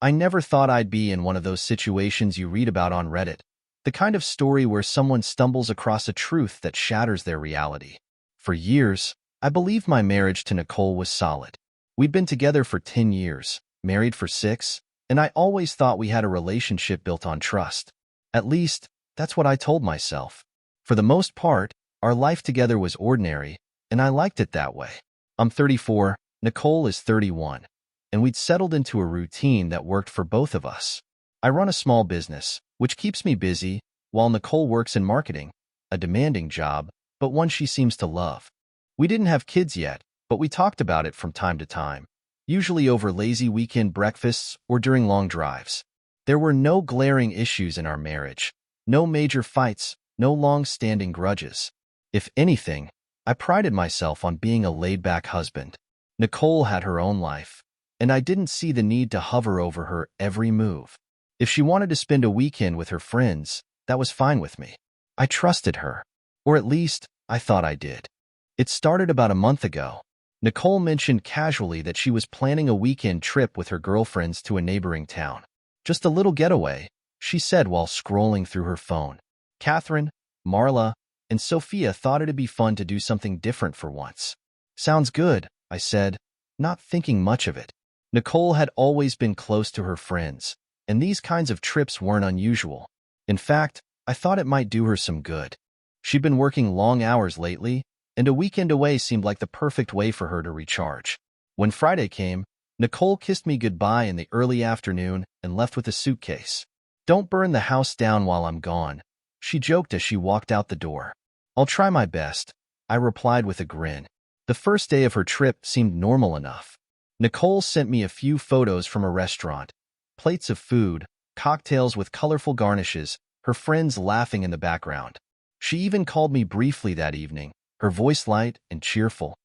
I never thought I'd be in one of those situations you read about on Reddit, the kind of story where someone stumbles across a truth that shatters their reality. For years, I believed my marriage to Nicole was solid. We'd been together for 10 years, married for 6, and I always thought we had a relationship built on trust. At least, that's what I told myself. For the most part, our life together was ordinary, and I liked it that way. I'm 34, Nicole is 31, and we'd settled into a routine that worked for both of us. I run a small business, which keeps me busy, while Nicole works in marketing, a demanding job, but one she seems to love. We didn't have kids yet, but we talked about it from time to time, usually over lazy weekend breakfasts or during long drives. There were no glaring issues in our marriage, no major fights, no long-standing grudges. If anything, I prided myself on being a laid-back husband. Nicole had her own life, and I didn't see the need to hover over her every move. If she wanted to spend a weekend with her friends, that was fine with me. I trusted her, or at least, I thought I did. It started about a month ago. Nicole mentioned casually that she was planning a weekend trip with her girlfriends to a neighboring town. Just a little getaway, she said while scrolling through her phone. Catherine, Marla, and Sophia thought it'd be fun to do something different for once. Sounds good, I said, not thinking much of it. Nicole had always been close to her friends, and these kinds of trips weren't unusual. In fact, I thought it might do her some good. She'd been working long hours lately, and a weekend away seemed like the perfect way for her to recharge. When Friday came, Nicole kissed me goodbye in the early afternoon and left with a suitcase. "Don't burn the house down while I'm gone," she joked as she walked out the door. "I'll try my best," I replied with a grin. The first day of her trip seemed normal enough. Nicole sent me a few photos from a restaurant, plates of food, cocktails with colorful garnishes, her friends laughing in the background. She even called me briefly that evening, her voice light and cheerful.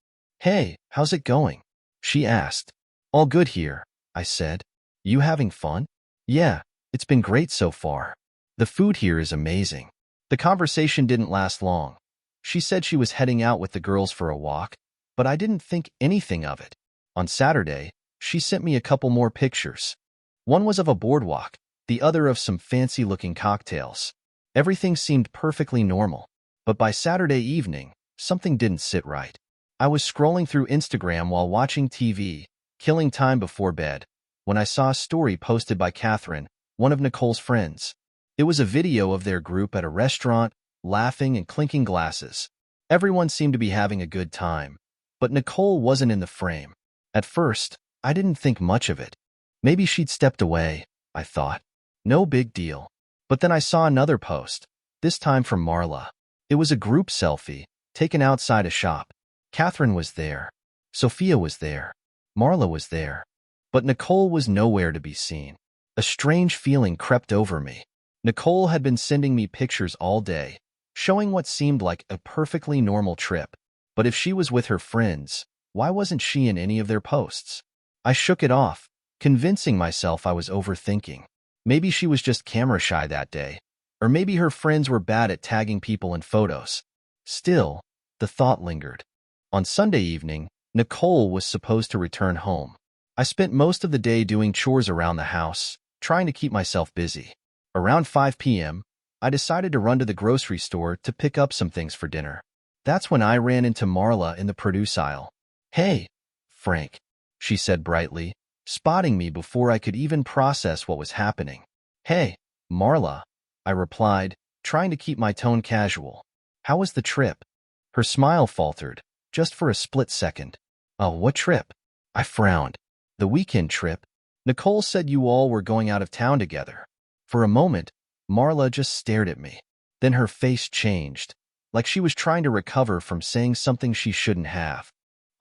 "Hey, how's it going?" she asked. "All good here," I said. "You having fun?" "Yeah, it's been great so far. The food here is amazing." The conversation didn't last long. She said she was heading out with the girls for a walk, but I didn't think anything of it. On Saturday, she sent me a couple more pictures. One was of a boardwalk, the other of some fancy-looking cocktails. Everything seemed perfectly normal, but by Saturday evening, something didn't sit right. I was scrolling through Instagram while watching TV, killing time before bed, when I saw a story posted by Catherine, one of Nicole's friends. It was a video of their group at a restaurant, laughing and clinking glasses. Everyone seemed to be having a good time, but Nicole wasn't in the frame. At first, I didn't think much of it. Maybe she'd stepped away, I thought. No big deal. But then I saw another post, this time from Marla. It was a group selfie, taken outside a shop. Catherine was there. Sophia was there. Marla was there. But Nicole was nowhere to be seen. A strange feeling crept over me. Nicole had been sending me pictures all day, showing what seemed like a perfectly normal trip. But if she was with her friends, why wasn't she in any of their posts? I shook it off, convincing myself I was overthinking. Maybe she was just camera shy that day, or maybe her friends were bad at tagging people in photos. Still, the thought lingered. On Sunday evening, Nicole was supposed to return home. I spent most of the day doing chores around the house, trying to keep myself busy. Around 5 p.m., I decided to run to the grocery store to pick up some things for dinner. That's when I ran into Marla in the produce aisle. "Hey, Frank," she said brightly, spotting me before I could even process what was happening. "Hey, Marla," I replied, trying to keep my tone casual. "How was the trip?" Her smile faltered, just for a split second. "Oh, what trip?" I frowned. "The weekend trip. Nicole said you all were going out of town together." For a moment, Marla just stared at me. Then her face changed, like she was trying to recover from saying something she shouldn't have.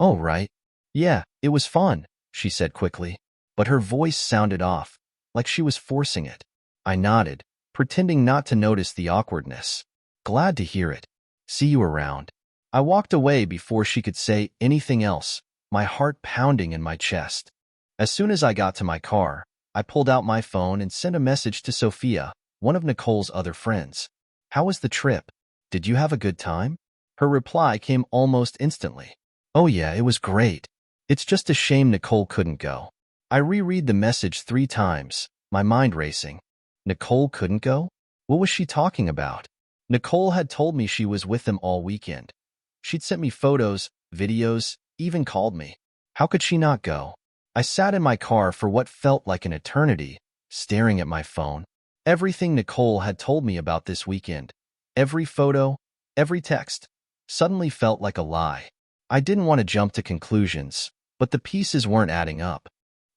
"Oh, right. Yeah, it was fun," she said quickly, but her voice sounded off, like she was forcing it. I nodded, pretending not to notice the awkwardness. "Glad to hear it. See you around." I walked away before she could say anything else, my heart pounding in my chest. As soon as I got to my car, I pulled out my phone and sent a message to Sophia, one of Nicole's other friends. "How was the trip? Did you have a good time?" Her reply came almost instantly. "Oh yeah, it was great. It's just a shame Nicole couldn't go." I reread the message 3 times, my mind racing. Nicole couldn't go? What was she talking about? Nicole had told me she was with them all weekend. She'd sent me photos, videos, even called me. How could she not go? I sat in my car for what felt like an eternity, staring at my phone. Everything Nicole had told me about this weekend, every photo, every text, suddenly felt like a lie. I didn't want to jump to conclusions, but the pieces weren't adding up.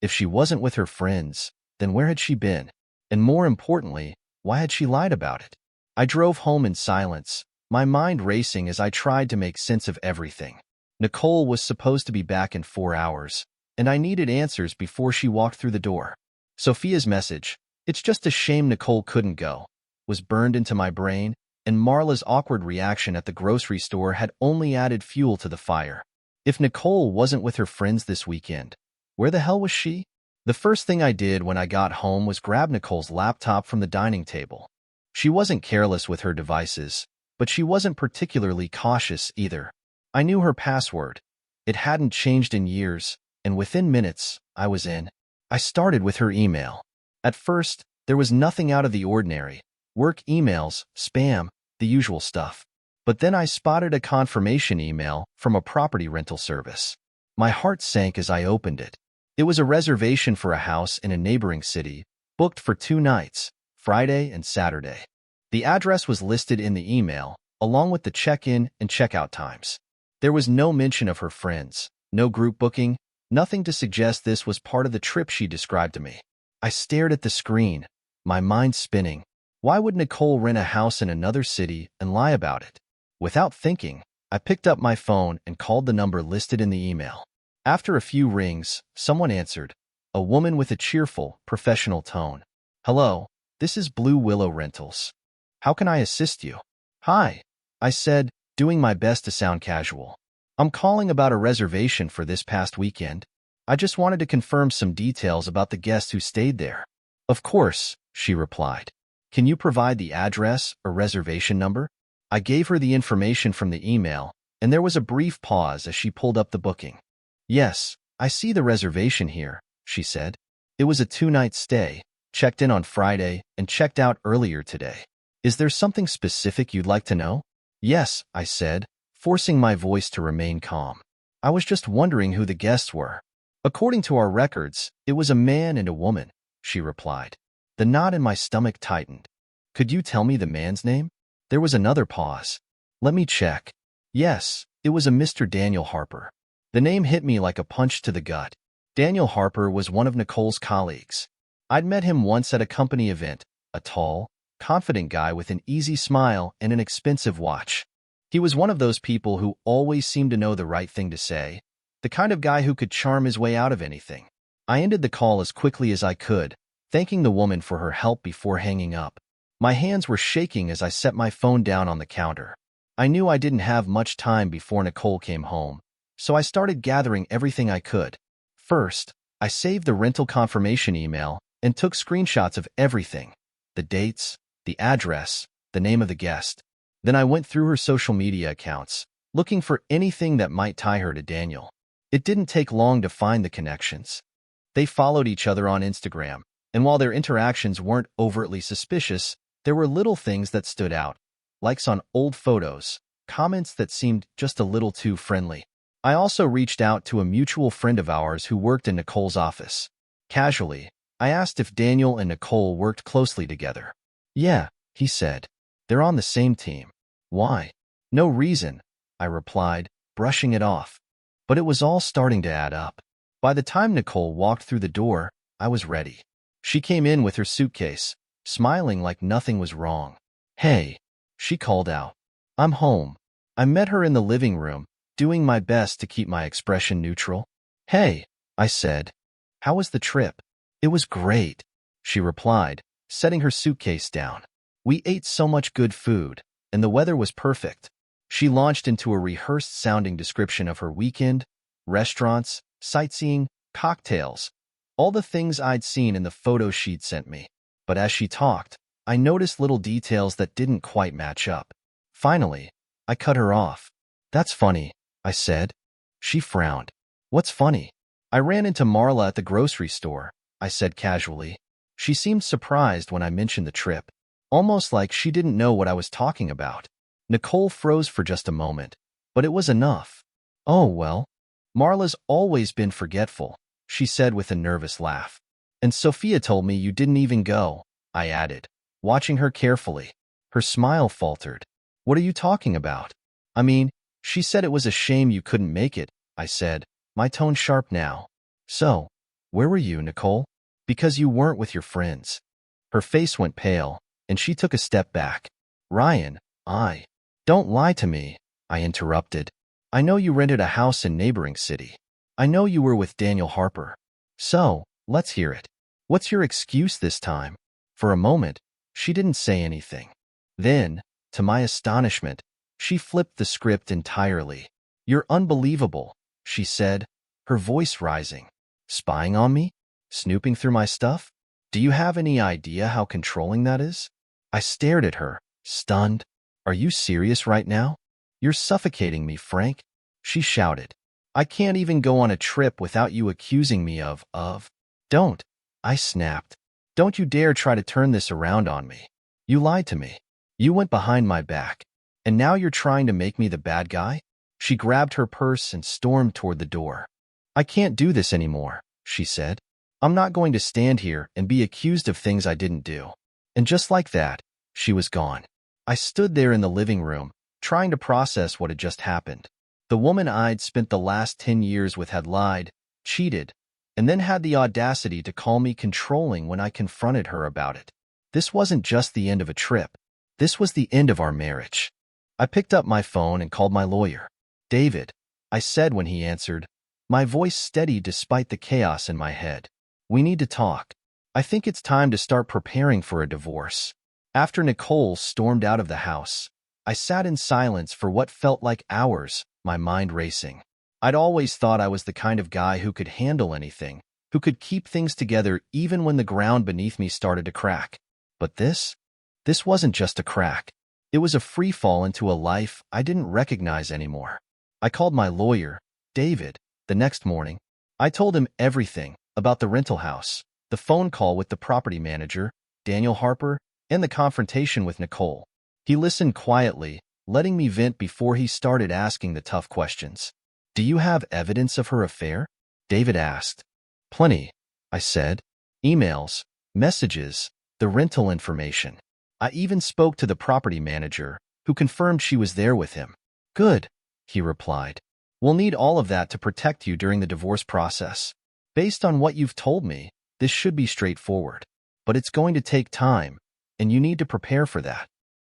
If she wasn't with her friends, then where had she been? And more importantly, why had she lied about it? I drove home in silence, my mind racing as I tried to make sense of everything. Nicole was supposed to be back in 4 hours, and I needed answers before she walked through the door. Sophia's message, "It's just a shame Nicole couldn't go," was burned into my brain, and Marla's awkward reaction at the grocery store had only added fuel to the fire. If Nicole wasn't with her friends this weekend, where the hell was she? The first thing I did when I got home was grab Nicole's laptop from the dining table. She wasn't careless with her devices, but she wasn't particularly cautious either. I knew her password. It hadn't changed in years, and within minutes, I was in. I started with her email. At first, there was nothing out of the ordinary. Work emails, spam, the usual stuff. But then I spotted a confirmation email from a property rental service. My heart sank as I opened it. It was a reservation for a house in a neighboring city, booked for 2 nights, Friday and Saturday. The address was listed in the email, along with the check-in and check-out times. There was no mention of her friends, no group booking, nothing to suggest this was part of the trip she described to me. I stared at the screen, my mind spinning. Why would Nicole rent a house in another city and lie about it? Without thinking, I picked up my phone and called the number listed in the email. After a few rings, someone answered, a woman with a cheerful, professional tone. "Hello, this is Blue Willow Rentals. How can I assist you?" "Hi," I said, doing my best to sound casual. "I'm calling about a reservation for this past weekend. I just wanted to confirm some details about the guest who stayed there." "Of course," she replied. "Can you provide the address or reservation number?" I gave her the information from the email, and there was a brief pause as she pulled up the booking. "Yes, I see the reservation here," she said. "It was a 2-night stay, checked in on Friday and checked out earlier today. Is there something specific you'd like to know?" "Yes," I said, forcing my voice to remain calm. "I was just wondering who the guests were." "According to our records, it was a man and a woman," she replied. The knot in my stomach tightened. "Could you tell me the man's name?" There was another pause. "Let me check." "Yes, it was a Mr. Daniel Harper." The name hit me like a punch to the gut. Daniel Harper was one of Nicole's colleagues. I'd met him once at a company event, a tall, confident guy with an easy smile and an expensive watch. He was one of those people who always seemed to know the right thing to say, the kind of guy who could charm his way out of anything. I ended the call as quickly as I could, thanking the woman for her help before hanging up. My hands were shaking as I set my phone down on the counter. I knew I didn't have much time before Nicole came home, so I started gathering everything I could. First, I saved the rental confirmation email and took screenshots of everything, the dates, the address, the name of the guest. Then I went through her social media accounts, looking for anything that might tie her to Daniel. It didn't take long to find the connections. They followed each other on Instagram, and while their interactions weren't overtly suspicious, there were little things that stood out, likes on old photos, comments that seemed just a little too friendly. I also reached out to a mutual friend of ours who worked in Nicole's office. Casually, I asked if Daniel and Nicole worked closely together. "Yeah," he said. "They're on the same team." "Why?" "No reason," I replied, brushing it off. But it was all starting to add up. By the time Nicole walked through the door, I was ready. She came in with her suitcase, smiling like nothing was wrong. "Hey," she called out. "I'm home." I met her in the living room, doing my best to keep my expression neutral. "Hey," I said. "How was the trip?" "It was great," she replied, setting her suitcase down. "We ate so much good food, and the weather was perfect." She launched into a rehearsed-sounding description of her weekend, restaurants, sightseeing, cocktails, all the things I'd seen in the photos she'd sent me. But as she talked, I noticed little details that didn't quite match up. Finally, I cut her off. "That's funny," I said. She frowned. "What's funny?" I ran into Marla at the grocery store, I said casually. She seemed surprised when I mentioned the trip, almost like she didn't know what I was talking about. Nicole froze for just a moment, but it was enough. Oh, well, Marla's always been forgetful, she said with a nervous laugh. And Sophia told me you didn't even go, I added, watching her carefully. Her smile faltered. What are you talking about? I mean, she said it was a shame you couldn't make it, I said, my tone sharp now. So, where were you, Nicole? Because you weren't with your friends. Her face went pale, and she took a step back. Ryan, don't lie to me, I interrupted. I know you rented a house in neighboring city. I know you were with Daniel Harper. So, let's hear it. What's your excuse this time? For a moment, she didn't say anything. Then, to my astonishment, she flipped the script entirely. You're unbelievable, she said, her voice rising. Spying on me? Snooping through my stuff? Do you have any idea how controlling that is? I stared at her, stunned. Are you serious right now? You're suffocating me, Frank, she shouted. I can't even go on a trip without you accusing me of. Don't, I snapped. Don't you dare try to turn this around on me. You lied to me. You went behind my back. And now you're trying to make me the bad guy? She grabbed her purse and stormed toward the door. I can't do this anymore, she said. I'm not going to stand here and be accused of things I didn't do. And just like that, she was gone. I stood there in the living room, trying to process what had just happened. The woman I'd spent the last 10 years with had lied, cheated, and then had the audacity to call me controlling when I confronted her about it. This wasn't just the end of a trip. This was the end of our marriage. I picked up my phone and called my lawyer. David, I said when he answered, my voice steady despite the chaos in my head. We need to talk. I think it's time to start preparing for a divorce. After Nicole stormed out of the house, I sat in silence for what felt like hours, my mind racing. I'd always thought I was the kind of guy who could handle anything, who could keep things together even when the ground beneath me started to crack. But this wasn't just a crack. It was a free fall into a life I didn't recognize anymore. I called my lawyer, David, the next morning. I told him everything about the rental house, the phone call with the property manager, Daniel Harper, and the confrontation with Nicole. He listened quietly, letting me vent before he started asking the tough questions. Do you have evidence of her affair? David asked. Plenty, I said. Emails, messages, the rental information. I even spoke to the property manager, who confirmed she was there with him. Good, he replied. We'll need all of that to protect you during the divorce process. Based on what you've told me, this should be straightforward. But it's going to take time, and you need to prepare for that.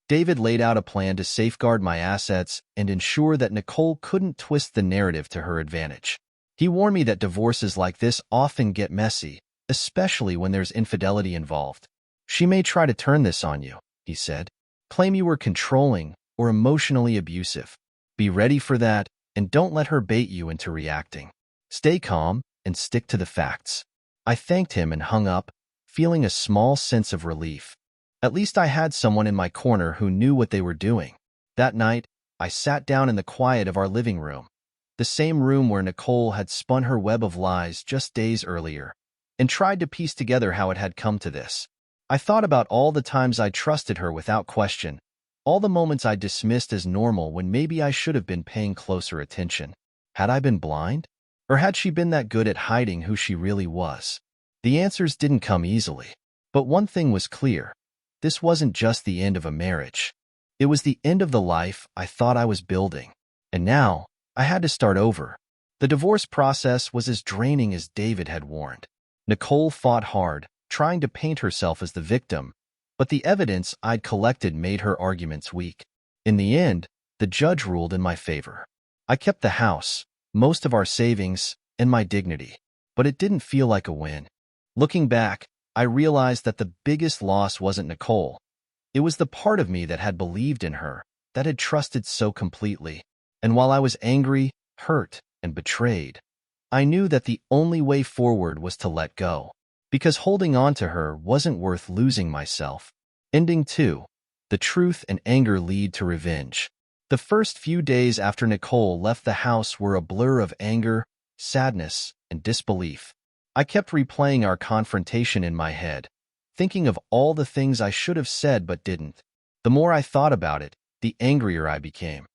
David laid out a plan to safeguard my assets and ensure that Nicole couldn't twist the narrative to her advantage. He warned me that divorces like this often get messy, especially when there's infidelity involved. She may try to turn this on you, he said. Claim you were controlling or emotionally abusive. Be ready for that, and don't let her bait you into reacting. Stay calm and stick to the facts. I thanked him and hung up, feeling a small sense of relief. At least I had someone in my corner who knew what they were doing. That night, I sat down in the quiet of our living room, the same room where Nicole had spun her web of lies just days earlier, and tried to piece together how it had come to this. I thought about all the times I trusted her without question, all the moments I dismissed as normal when maybe I should have been paying closer attention. Had I been blind? Or had she been that good at hiding who she really was? The answers didn't come easily. But one thing was clear. This wasn't just the end of a marriage. It was the end of the life I thought I was building. And now, I had to start over. The divorce process was as draining as David had warned. Nicole fought hard, trying to paint herself as the victim, but the evidence I'd collected made her arguments weak. In the end, the judge ruled in my favor. I kept the house, most of our savings, and my dignity, but it didn't feel like a win. Looking back, I realized that the biggest loss wasn't Nicole. It was the part of me that had believed in her, that had trusted so completely. And while I was angry, hurt, and betrayed, I knew that the only way forward was to let go, because holding on to her wasn't worth losing myself. Ending 2. The truth and anger lead to revenge. The first few days after Nicole left the house were a blur of anger, sadness, and disbelief. I kept replaying our confrontation in my head, thinking of all the things I should have said but didn't. The more I thought about it, the angrier I became.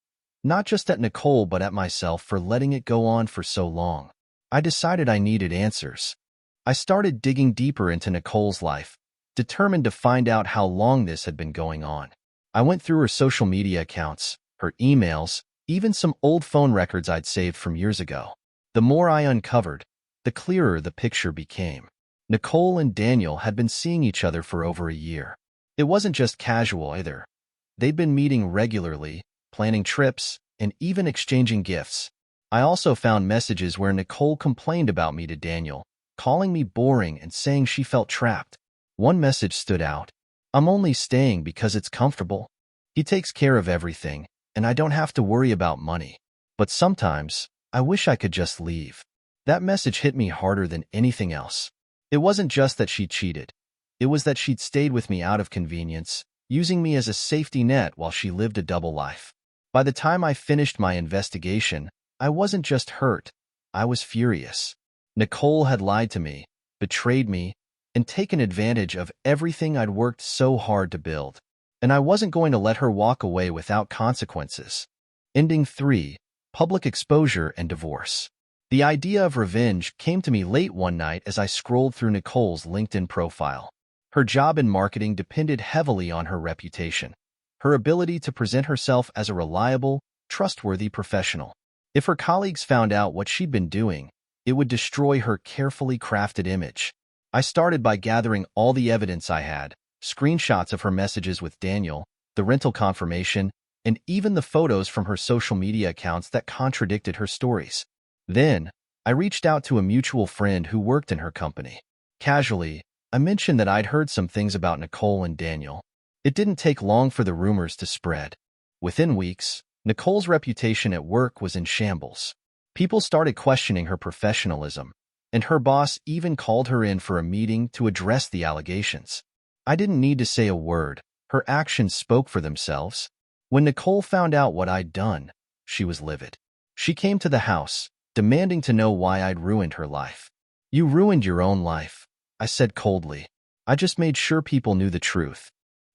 Not just at Nicole, but at myself for letting it go on for so long. I decided I needed answers. I started digging deeper into Nicole's life, determined to find out how long this had been going on. I went through her social media accounts, her emails, even some old phone records I'd saved from years ago. The more I uncovered, the clearer the picture became. Nicole and Daniel had been seeing each other for over a year. It wasn't just casual either. They'd been meeting regularly, planning trips, and even exchanging gifts. I also found messages where Nicole complained about me to Daniel, calling me boring and saying she felt trapped. One message stood out. "I'm only staying because it's comfortable. He takes care of everything, and I don't have to worry about money. But sometimes, I wish I could just leave." That message hit me harder than anything else. It wasn't just that she cheated. It was that she'd stayed with me out of convenience, using me as a safety net while she lived a double life. By the time I finished my investigation, I wasn't just hurt, I was furious. Nicole had lied to me, betrayed me, and taken advantage of everything I'd worked so hard to build. And I wasn't going to let her walk away without consequences. Ending 3. Public exposure and divorce. The idea of revenge came to me late one night as I scrolled through Nicole's LinkedIn profile. Her job in marketing depended heavily on her reputation, her ability to present herself as a reliable, trustworthy professional. If her colleagues found out what she'd been doing, it would destroy her carefully crafted image. I started by gathering all the evidence I had, screenshots of her messages with Daniel, the rental confirmation, and even the photos from her social media accounts that contradicted her stories. Then, I reached out to a mutual friend who worked in her company. Casually, I mentioned that I'd heard some things about Nicole and Daniel. It didn't take long for the rumors to spread. Within weeks, Nicole's reputation at work was in shambles. People started questioning her professionalism, and her boss even called her in for a meeting to address the allegations. I didn't need to say a word. Her actions spoke for themselves. When Nicole found out what I'd done, she was livid. She came to the house, demanding to know why I'd ruined her life. "You ruined your own life," I said coldly. "I just made sure people knew the truth."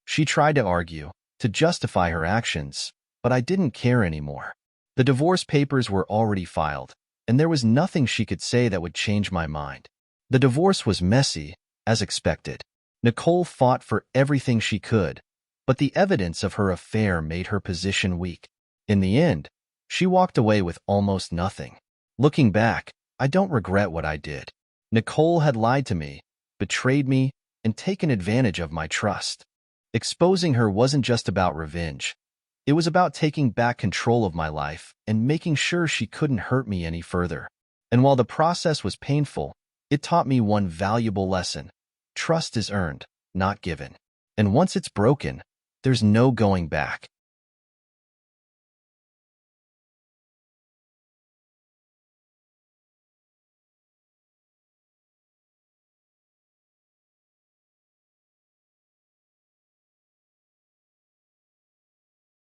She tried to argue, to justify her actions, but I didn't care anymore. The divorce papers were already filed, and there was nothing she could say that would change my mind. The divorce was messy, as expected. Nicole fought for everything she could, but the evidence of her affair made her position weak. In the end, she walked away with almost nothing. Looking back, I don't regret what I did. Nicole had lied to me, betrayed me, and taken advantage of my trust. Exposing her wasn't just about revenge. It was about taking back control of my life and making sure she couldn't hurt me any further. And while the process was painful, it taught me one valuable lesson. Trust is earned, not given. And once it's broken, there's no going back.